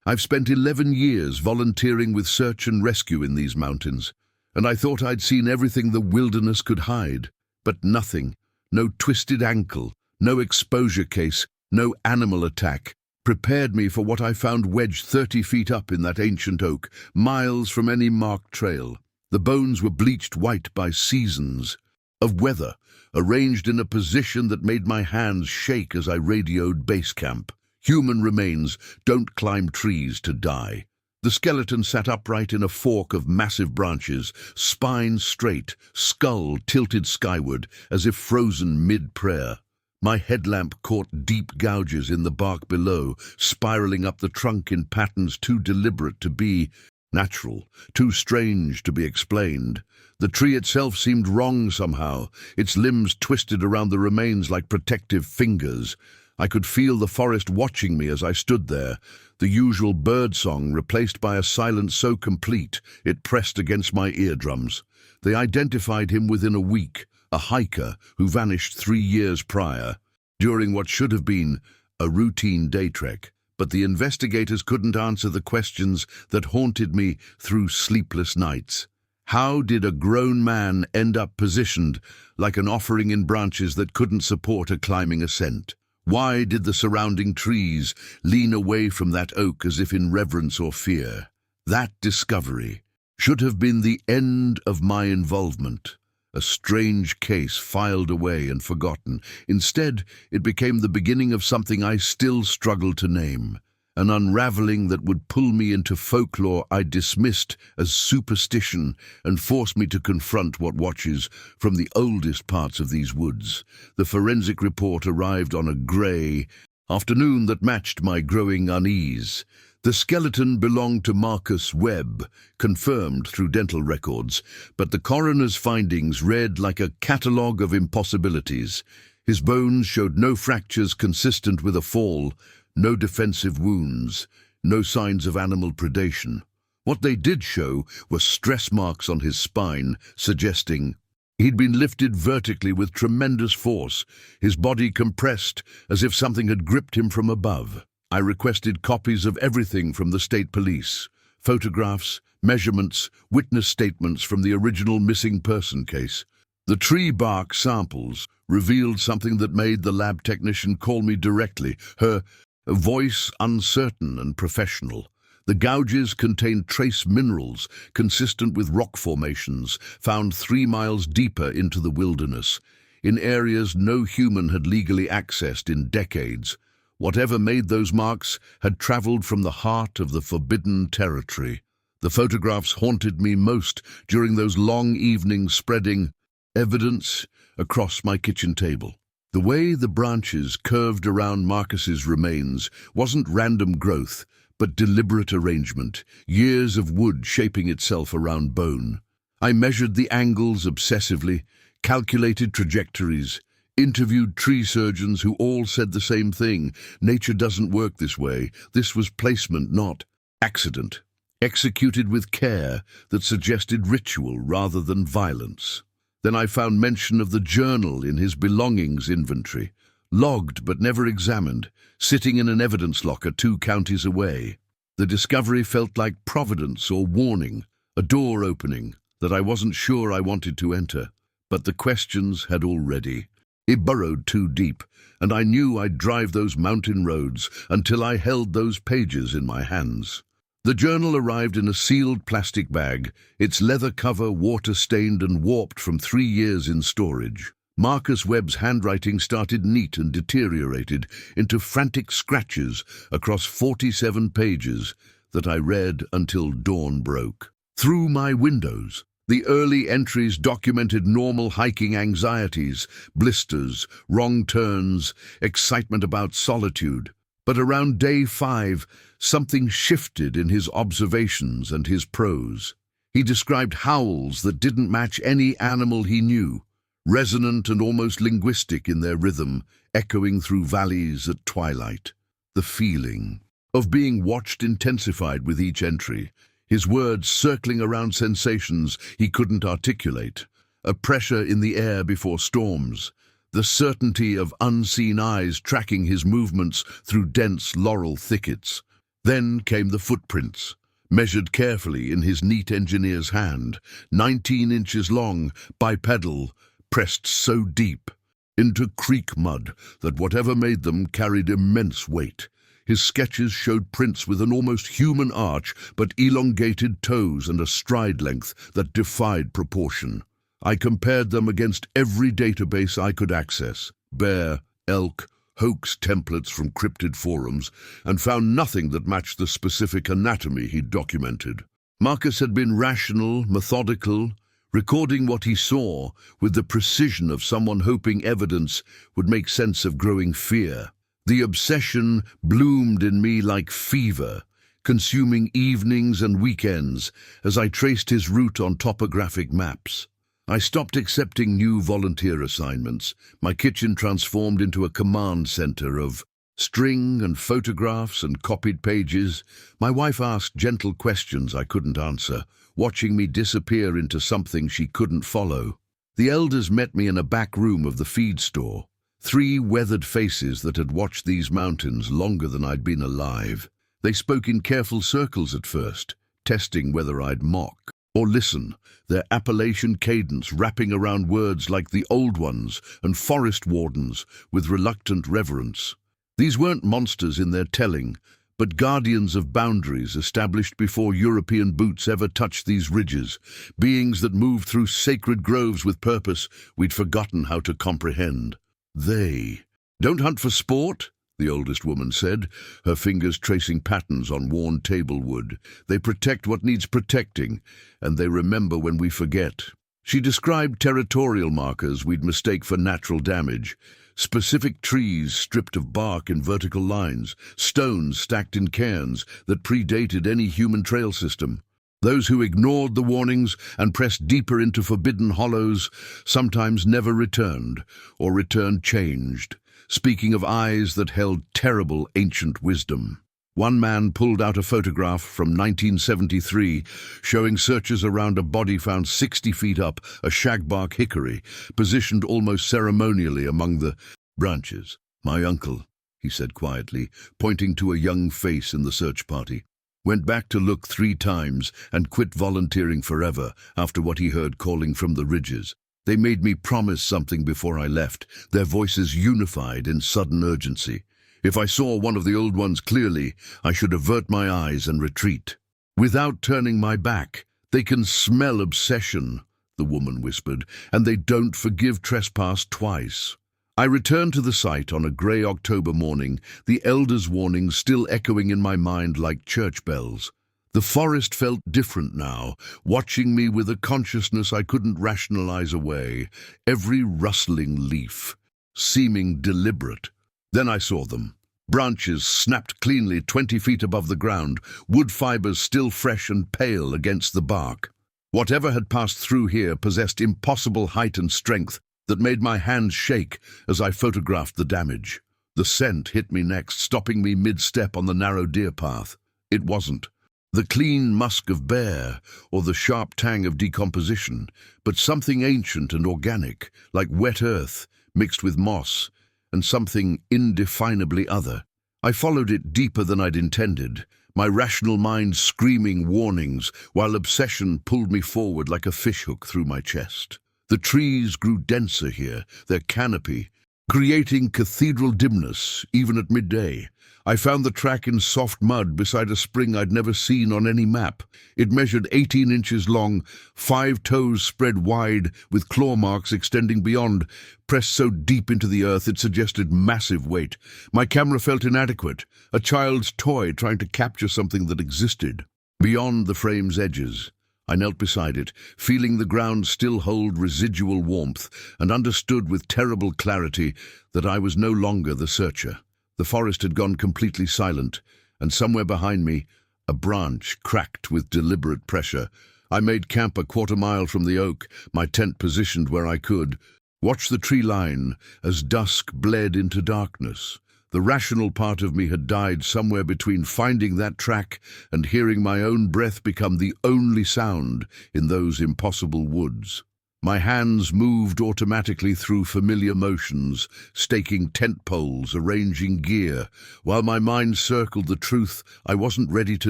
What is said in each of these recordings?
I've spent 11 years volunteering with search and rescue in these mountains, and I thought I'd seen everything the wilderness could hide. But nothing. No twisted ankle, no exposure case, no animal attack, prepared me for what I found wedged 30 feet up in that ancient oak, miles from any marked trail. The bones were bleached white by seasons of weather, arranged in a position that made my hands shake as I radioed base camp. Human remains don't climb trees to die. The skeleton sat upright in a fork of massive branches, spine straight, skull tilted skyward, as if frozen mid-prayer. My headlamp caught deep gouges in the bark below, spiraling up the trunk in patterns too deliberate to be natural, too strange to be explained. The tree itself seemed wrong somehow, its limbs twisted around the remains like protective fingers. I could feel the forest watching me as I stood there, the usual birdsong replaced by a silence so complete it pressed against my eardrums. They identified him within a week, a hiker who vanished 3 years prior, during what should have been a routine day trek. But the investigators couldn't answer the questions that haunted me through sleepless nights. How did a grown man end up positioned like an offering in branches that couldn't support a climbing ascent? Why did the surrounding trees lean away from that oak as if in reverence or fear? That discovery should have been the end of my involvement, a strange case filed away and forgotten. Instead, it became the beginning of something I still struggle to name, an unraveling that would pull me into folklore I dismissed as superstition and force me to confront what watches from the oldest parts of these woods. The forensic report arrived on a grey afternoon that matched my growing unease. The skeleton belonged to Marcus Webb, confirmed through dental records, but the coroner's findings read like a catalogue of impossibilities. His bones showed no fractures consistent with a fall, no defensive wounds, no signs of animal predation. What they did show were stress marks on his spine, suggesting he'd been lifted vertically with tremendous force, his body compressed as if something had gripped him from above. I requested copies of everything from the state police, photographs, measurements, witness statements from the original missing person case. The tree bark samples revealed something that made the lab technician call me directly, her voice uncertain and professional. The gouges contained trace minerals consistent with rock formations found 3 miles deeper into the wilderness, in areas no human had legally accessed in decades. Whatever made those marks had traveled from the heart of the forbidden territory. The photographs haunted me most during those long evenings, spreading evidence across my kitchen table. The way the branches curved around Marcus's remains wasn't random growth, but deliberate arrangement, years of wood shaping itself around bone. I measured the angles obsessively, calculated trajectories, interviewed tree surgeons who all said the same thing: nature doesn't work this way. This was placement, not accident, executed with care that suggested ritual rather than violence. Then I found mention of the journal in his belongings inventory, logged but never examined, sitting in an evidence locker 2 counties away. The discovery felt like providence or warning, a door opening that I wasn't sure I wanted to enter. But the questions had already burrowed too deep, and I knew I'd drive those mountain roads until I held those pages in my hands. The journal arrived in a sealed plastic bag, its leather cover water-stained and warped from 3 years in storage. Marcus Webb's handwriting started neat and deteriorated into frantic scratches across 47 pages that I read until dawn broke. Through my windows, the early entries documented normal hiking anxieties, blisters, wrong turns, excitement about solitude. But around day 5, something shifted in his observations and his prose. He described howls that didn't match any animal he knew, resonant and almost linguistic in their rhythm, echoing through valleys at twilight. The feeling of being watched intensified with each entry, his words circling around sensations he couldn't articulate, a pressure in the air before storms, the certainty of unseen eyes tracking his movements through dense laurel thickets. Then came the footprints, measured carefully in his neat engineer's hand, 19 inches long, bipedal, pressed so deep into creek mud that whatever made them carried immense weight. His sketches showed prints with an almost human arch, but elongated toes and a stride length that defied proportion. I compared them against every database I could access, bear, elk, hoax templates from cryptid forums, and found nothing that matched the specific anatomy he'd documented. Marcus had been rational, methodical, recording what he saw with the precision of someone hoping evidence would make sense of growing fear. The obsession bloomed in me like fever, consuming evenings and weekends as I traced his route on topographic maps. I stopped accepting new volunteer assignments. My kitchen transformed into a command center of string and photographs and copied pages. My wife asked gentle questions I couldn't answer, watching me disappear into something she couldn't follow. The elders met me in a back room of the feed store. 3 weathered faces that had watched these mountains longer than I'd been alive. They spoke in careful circles at first, testing whether I'd mock or listen, their Appalachian cadence wrapping around words like the old ones and forest wardens with reluctant reverence. These weren't monsters in their telling, but guardians of boundaries established before European boots ever touched these ridges, beings that moved through sacred groves with purpose we'd forgotten how to comprehend. They don't hunt for sport, the oldest woman said, her fingers tracing patterns on worn table wood. They protect what needs protecting, and they remember when we forget. She described territorial markers we'd mistake for natural damage, specific trees stripped of bark in vertical lines, stones stacked in cairns that predated any human trail system. Those who ignored the warnings and pressed deeper into forbidden hollows sometimes never returned, or returned changed, speaking of eyes that held terrible ancient wisdom. One man pulled out a photograph from 1973 showing searchers around a body found 60 feet up a shagbark hickory, positioned almost ceremonially among the branches. "My uncle," he said quietly, pointing to a young face in the search party, "went back to look 3 times and quit volunteering forever after what he heard calling from the ridges. They made me promise something before I left, their voices unified in sudden urgency. If I saw one of the old ones clearly, I should avert my eyes and retreat. Without turning my back. They can smell obsession," the woman whispered, "and they don't forgive trespass twice." I returned to the site on a grey October morning, the elders' warnings still echoing in my mind like church bells. The forest felt different now, watching me with a consciousness I couldn't rationalize away, every rustling leaf seeming deliberate. Then I saw them. Branches snapped cleanly 20 feet above the ground, wood fibers still fresh and pale against the bark. Whatever had passed through here possessed impossible height and strength that made my hands shake as I photographed the damage. The scent hit me next, stopping me mid-step on the narrow deer path. It wasn't the clean musk of bear or the sharp tang of decomposition, but something ancient and organic, like wet earth mixed with moss, and something indefinably other. I followed it deeper than I'd intended, my rational mind screaming warnings, while obsession pulled me forward like a fishhook through my chest. The trees grew denser here, their canopy creating cathedral dimness even at midday. I found the track in soft mud beside a spring I'd never seen on any map. It measured 18 inches long, 5 toes spread wide, with claw marks extending beyond, pressed so deep into the earth it suggested massive weight. My camera felt inadequate, a child's toy trying to capture something that existed beyond the frame's edges. I knelt beside it, feeling the ground still hold residual warmth, and understood with terrible clarity that I was no longer the searcher. The forest had gone completely silent, and somewhere behind me, a branch cracked with deliberate pressure. I made camp a quarter-mile from the oak, my tent positioned where I could. Watch the tree line as dusk bled into darkness. The rational part of me had died somewhere between finding that track and hearing my own breath become the only sound in those impossible woods. My hands moved automatically through familiar motions, staking tent poles, arranging gear, while my mind circled the truth I wasn't ready to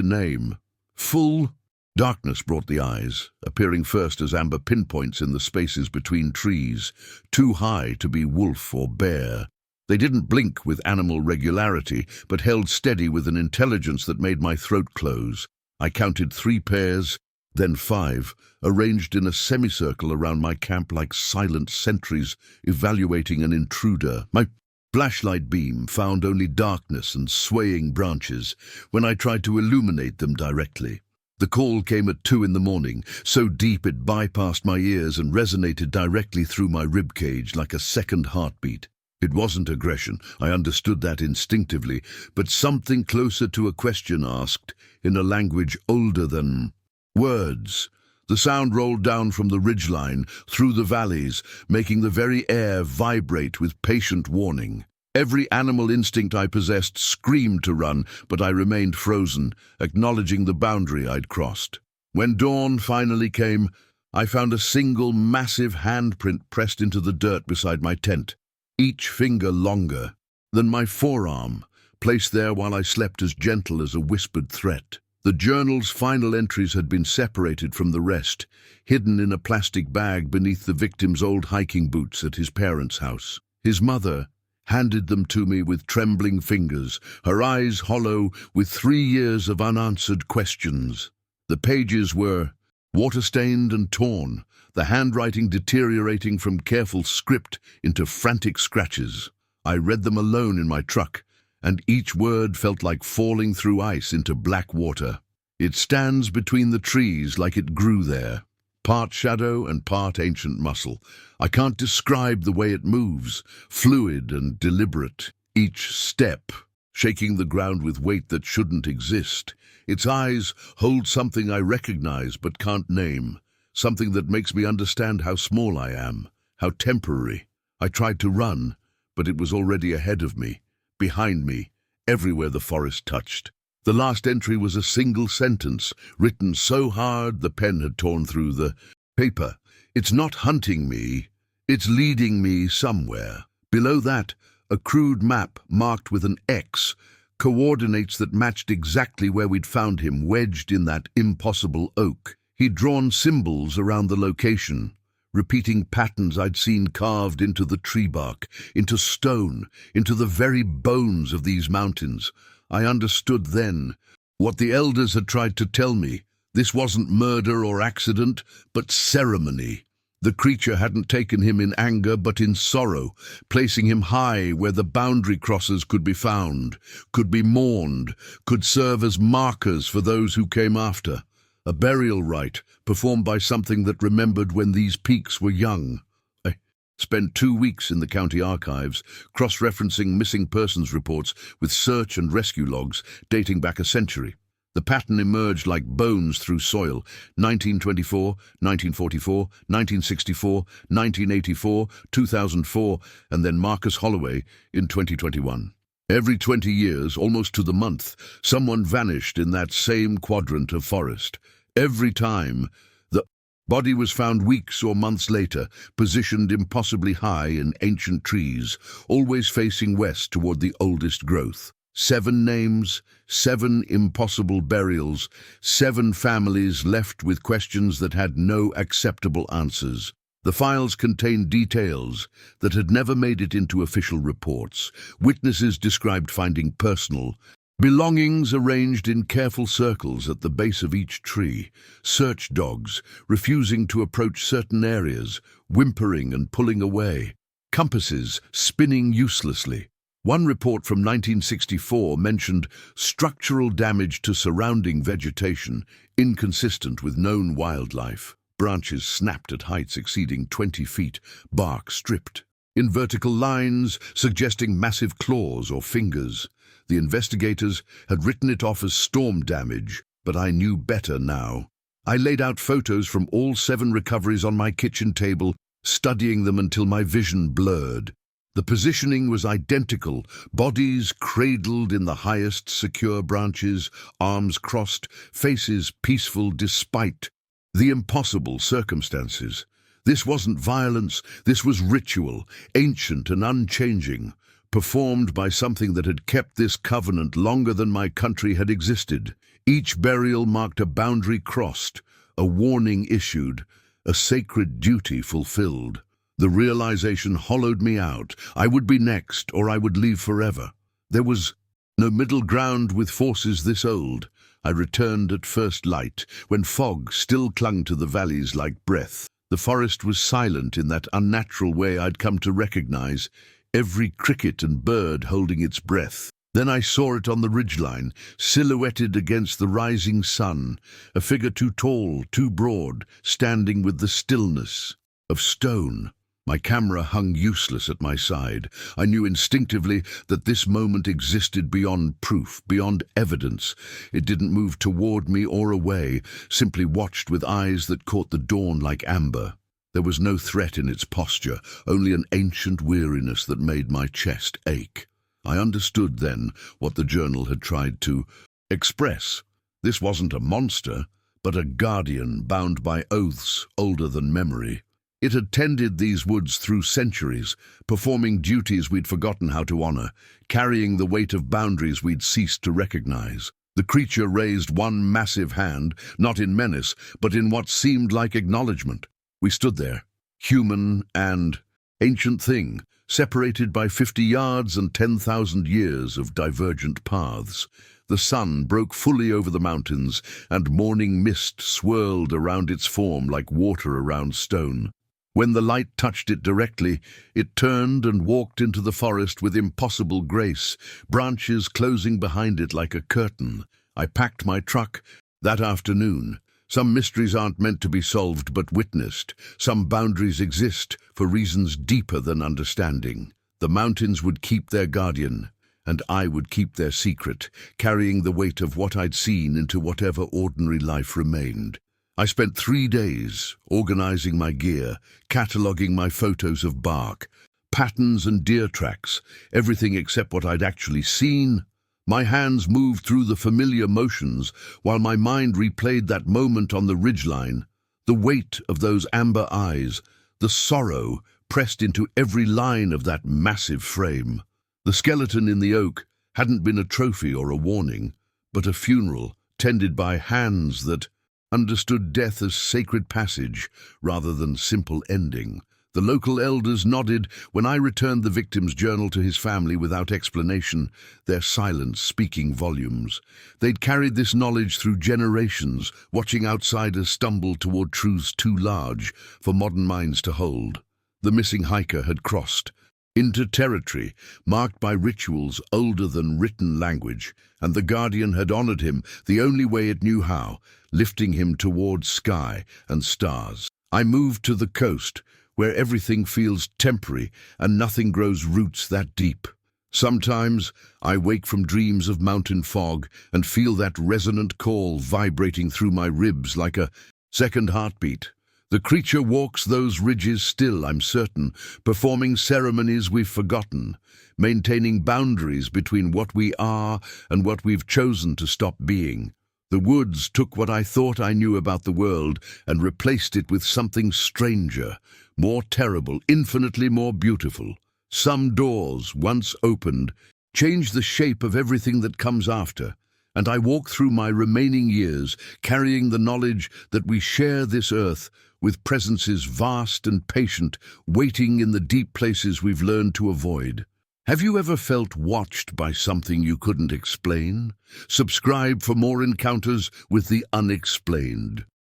name. Full darkness brought the eyes, appearing first as amber pinpoints in the spaces between trees, too high to be wolf or bear. They didn't blink with animal regularity, but held steady with an intelligence that made my throat close. I counted 3 pairs, then 5, arranged in a semicircle around my camp like silent sentries evaluating an intruder. My flashlight beam found only darkness and swaying branches when I tried to illuminate them directly. The call came at 2 in the morning, so deep it bypassed my ears and resonated directly through my ribcage like a second heartbeat. It wasn't aggression, I understood that instinctively, but something closer to a question asked, in a language older than words. The sound rolled down from the ridgeline, through the valleys, making the very air vibrate with patient warning. Every animal instinct I possessed screamed to run, but I remained frozen, acknowledging the boundary I'd crossed. When dawn finally came, I found a single massive handprint pressed into the dirt beside my tent, each finger longer than my forearm, placed there while I slept as gentle as a whispered threat. The journal's final entries had been separated from the rest, hidden in a plastic bag beneath the victim's old hiking boots at his parents' house. His mother handed them to me with trembling fingers, her eyes hollow with 3 years of unanswered questions. The pages were water-stained and torn, the handwriting deteriorating from careful script into frantic scratches. I read them alone in my truck, and each word felt like falling through ice into black water. It stands between the trees like it grew there, part shadow and part ancient muscle. I can't describe the way it moves, fluid and deliberate, each step shaking the ground with weight that shouldn't exist. Its eyes hold something I recognize but can't name, something that makes me understand how small I am, how temporary. I tried to run, but it was already ahead of me, behind me, everywhere the forest touched. The last entry was a single sentence, written so hard the pen had torn through the paper. It's not hunting me, it's leading me somewhere. Below that, a crude map marked with an X, coordinates that matched exactly where we'd found him, wedged in that impossible oak. He'd drawn symbols around the location, repeating patterns I'd seen carved into the tree bark, into stone, into the very bones of these mountains. I understood then what the elders had tried to tell me. This wasn't murder or accident, but ceremony. The creature hadn't taken him in anger, but in sorrow, placing him high where the boundary crossers could be found, could be mourned, could serve as markers for those who came after. A burial rite performed by something that remembered when these peaks were young. I spent 2 weeks in the county archives, cross-referencing missing persons reports with search and rescue logs dating back a century. The pattern emerged like bones through soil: 1924, 1944, 1964, 1984, 2004, and then Marcus Holloway in 2021. Every 20 years, almost to the month, someone vanished in that same quadrant of forest. Every time, the body was found weeks or months later, positioned impossibly high in ancient trees, always facing west toward the oldest growth. 7 names, 7 impossible burials, 7 families left with questions that had no acceptable answers. The files contained details that had never made it into official reports. Witnesses described finding personal belongings arranged in careful circles at the base of each tree, search dogs refusing to approach certain areas, whimpering and pulling away, compasses spinning uselessly. One report from 1964 mentioned structural damage to surrounding vegetation, inconsistent with known wildlife. Branches snapped at heights exceeding 20 feet, bark stripped, in vertical lines suggesting massive claws or fingers. The investigators had written it off as storm damage, but I knew better now. I laid out photos from all 7 recoveries on my kitchen table, studying them until my vision blurred. The positioning was identical, bodies cradled in the highest secure branches, arms crossed, faces peaceful despite the impossible circumstances. This wasn't violence, this was ritual, ancient and unchanging, performed by something that had kept this covenant longer than my country had existed. Each burial marked a boundary crossed, a warning issued, a sacred duty fulfilled. The realization hollowed me out. I would be next, or I would leave forever. There was no middle ground with forces this old. I returned at first light, when fog still clung to the valleys like breath. The forest was silent in that unnatural way I'd come to recognize, every cricket and bird holding its breath. Then I saw it on the ridgeline, silhouetted against the rising sun, a figure too tall, too broad, standing with the stillness of stone. My camera hung useless at my side. I knew instinctively that this moment existed beyond proof, beyond evidence. It didn't move toward me or away, simply watched with eyes that caught the dawn like amber. There was no threat in its posture, only an ancient weariness that made my chest ache. I understood then what the journal had tried to express. This wasn't a monster, but a guardian bound by oaths older than memory. It had tended these woods through centuries, performing duties we'd forgotten how to honor, carrying the weight of boundaries we'd ceased to recognize. The creature raised one massive hand, not in menace, but in what seemed like acknowledgement. We stood there, human and ancient thing, separated by 50 yards and 10,000 years of divergent paths. The sun broke fully over the mountains, and morning mist swirled around its form like water around stone. When the light touched it directly, it turned and walked into the forest with impossible grace, branches closing behind it like a curtain. I packed my truck that afternoon. Some mysteries aren't meant to be solved but witnessed. Some boundaries exist for reasons deeper than understanding. The mountains would keep their guardian, and I would keep their secret, carrying the weight of what I'd seen into whatever ordinary life remained. I spent 3 days organizing my gear, cataloging my photos of bark, patterns and deer tracks, everything except what I'd actually seen. My hands moved through the familiar motions while my mind replayed that moment on the ridgeline, the weight of those amber eyes, the sorrow pressed into every line of that massive frame. The skeleton in the oak hadn't been a trophy or a warning, but a funeral tended by hands that understood death as sacred passage rather than simple ending. The local elders nodded when I returned the victim's journal to his family without explanation, their silence speaking volumes. They'd carried this knowledge through generations, watching outsiders stumble toward truths too large for modern minds to hold. The missing hiker had crossed into territory marked by rituals older than written language, and the guardian had honored him the only way it knew how, lifting him towards sky and stars. I moved to the coast, where everything feels temporary and nothing grows roots that deep. Sometimes I wake from dreams of mountain fog and feel that resonant call vibrating through my ribs like a second heartbeat. The creature walks those ridges still, I'm certain, performing ceremonies we've forgotten, maintaining boundaries between what we are and what we've chosen to stop being. The woods took what I thought I knew about the world and replaced it with something stranger, more terrible, infinitely more beautiful. Some doors, once opened, change the shape of everything that comes after, and I walk through my remaining years carrying the knowledge that we share this earth with presences vast and patient, waiting in the deep places we've learned to avoid. Have you ever felt watched by something you couldn't explain? Subscribe for more encounters with the unexplained.